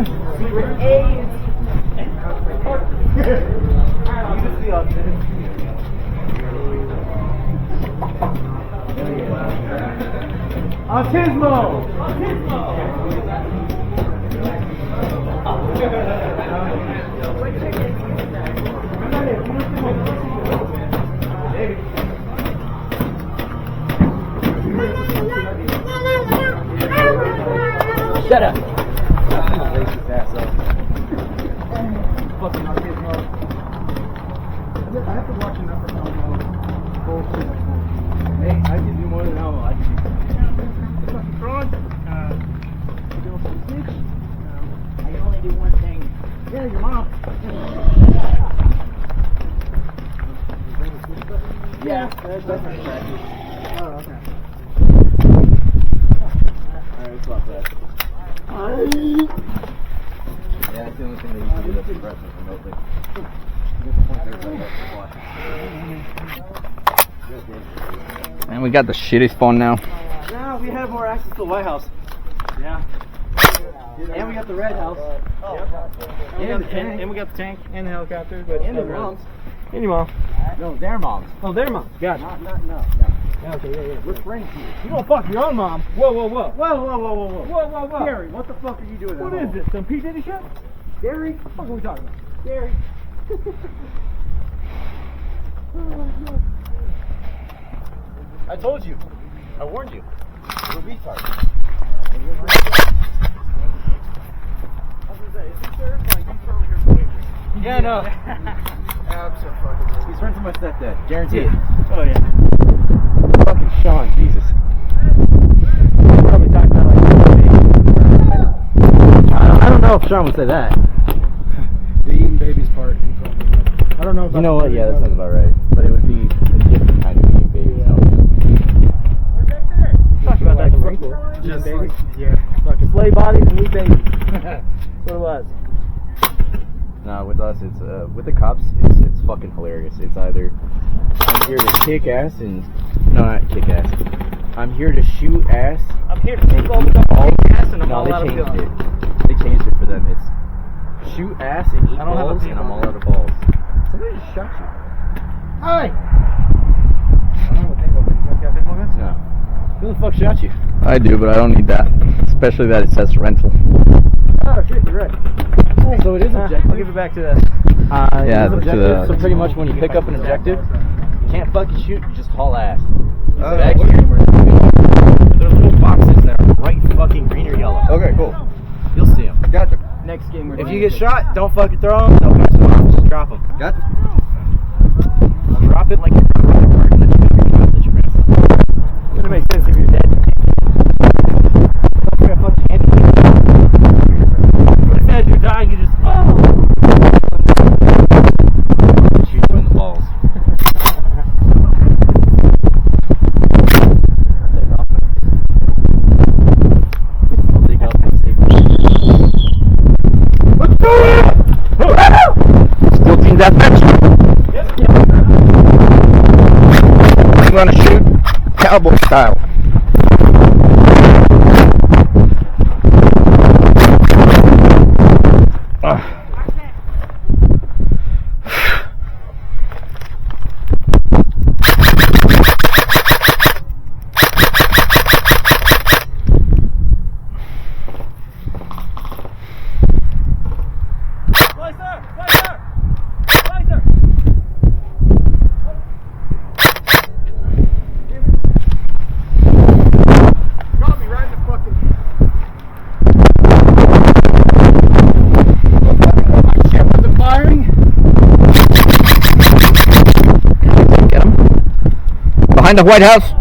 Secret AIDS. Autismo! Shut up. Racist asshole. Fucking autismo. I have to watch enough of Elmo. Bullshit. Hey, I can do more than Elmo. I can do fucking fraud. I can only do one thing. Yeah, your mom. Yeah. That's practice. Oh, okay. Alright, let's watch that. Yeah, that's the only thing that you can do that's impressive remotely. And we got the shitty spawn now. Now we have more access to the White House. Yeah. And we got the Red House. And we got the tank and the helicopter, but And their moms. And your mom. No, their moms. Oh, their mom. Gotcha. No. Okay, yeah. We're friends here. You don't fuck your own mom. Whoa. Whoa. Gary, what the fuck are you doing? What is this? Some P. Diddy shit? Gary? What are we talking about? Gary. I told you. I warned you. You're a retard. Yeah, no. He's friends with my stepdad. Guaranteed. Oh, yeah. Fucking Sean, Jesus. Probably talking about like I don't know if Sean would say that. the eating babies part. I don't know if You know what? Yeah, that sounds about right. But it would be a different kind of eating baby. Talk about that before. Just babies. yeah. Fucking slave bodies and meat babies. That's what it was. No, with us, it's with the cops, it's fucking hilarious. It's either I'm here to kick ass and no, not kick ass. I'm here to shoot ass. I'm here to take all the ass and I'm No, all out they of changed feeling. it. They changed it for them. It's shoot ass and eat I don't have a balls, and paintball. I'm all out of balls. Somebody just shot you. Hi! I don't know what paintball is. You guys got paintball guns? No. Who the fuck shot you? I do, but I don't need that. Especially that it says rental. Oh shit, you're right. So it is objective. I'll give it back to that. Yeah, it is to objective. the- So pretty much when you pick up an objective, you can't fucking shoot, you just haul ass. Oh, Back here, there's little boxes that are bright fucking green or yellow. Okay, cool. You'll see them. Gotcha. Next game we're If you get shot, don't fucking throw them. Don't mess them up. Just drop them. Gotcha. Drop it like you're dropping a card. Let you pick your let you rest. It's gonna make sense if you're dead. Don't forget fucking handicap. But as you're dying, you just Shoot you in the balls. I'll take off and save you. Let's do it! Still team deathmatch? I'm gonna shoot cowboy style. Behind the White House.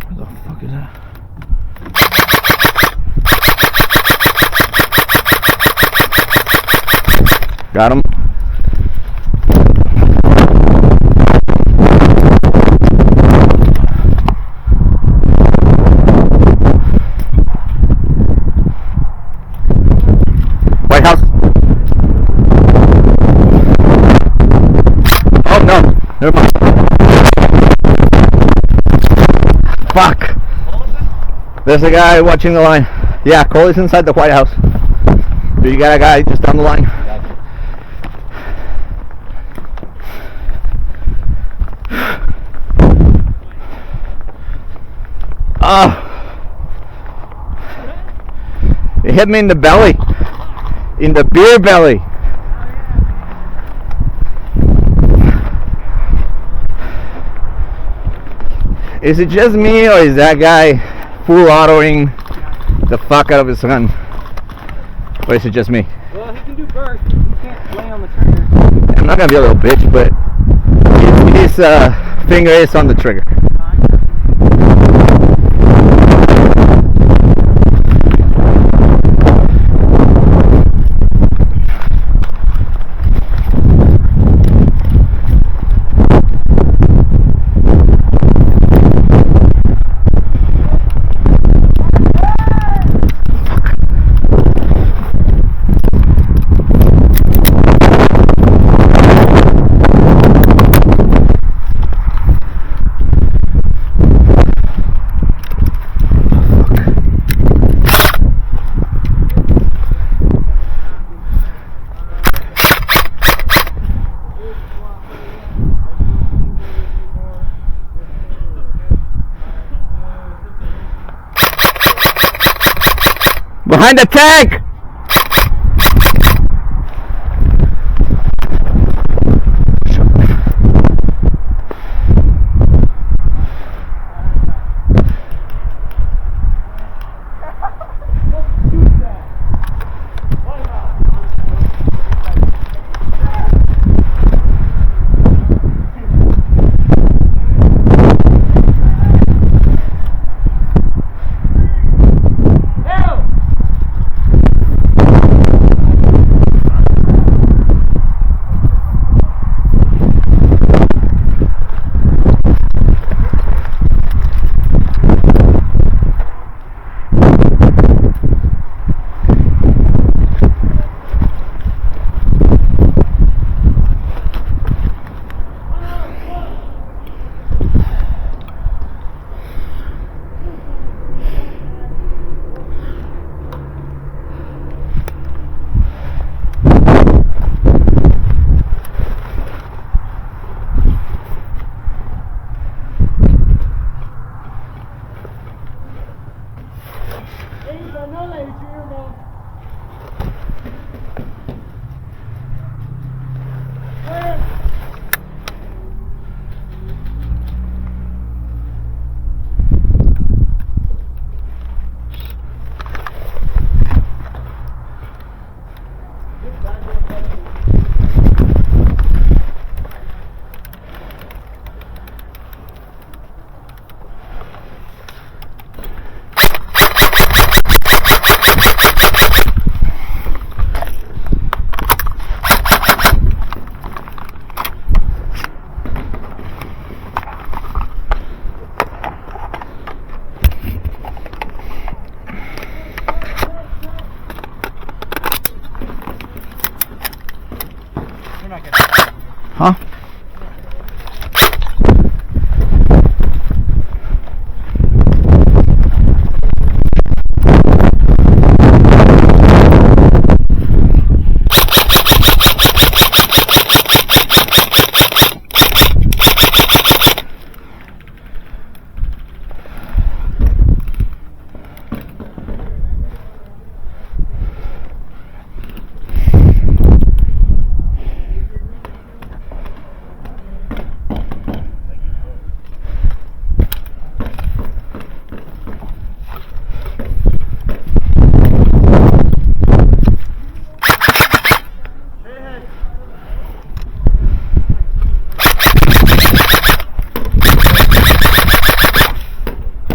What the fuck is that? Got him. Never mind. Fuck. There's a guy watching the line. Yeah, Cole is inside the White House. You got a guy just down the line. It hit me in the belly. In the beer belly. Is it just me, or is that guy full autoing the fuck out of his gun? Or is it just me? Well, he can do burst. He can't lay on the trigger. I'm not gonna be a little bitch, but his finger is on the trigger. Behind the tank! Huh?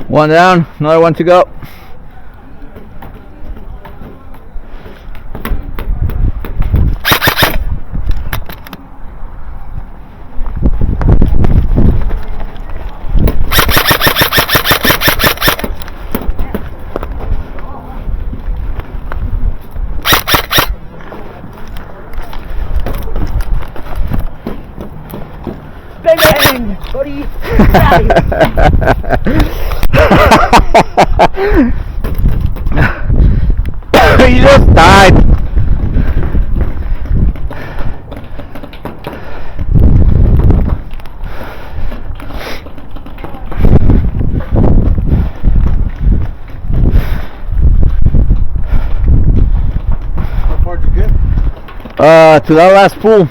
One down, another one to go. Big He just died. How far did you get? To that last pool.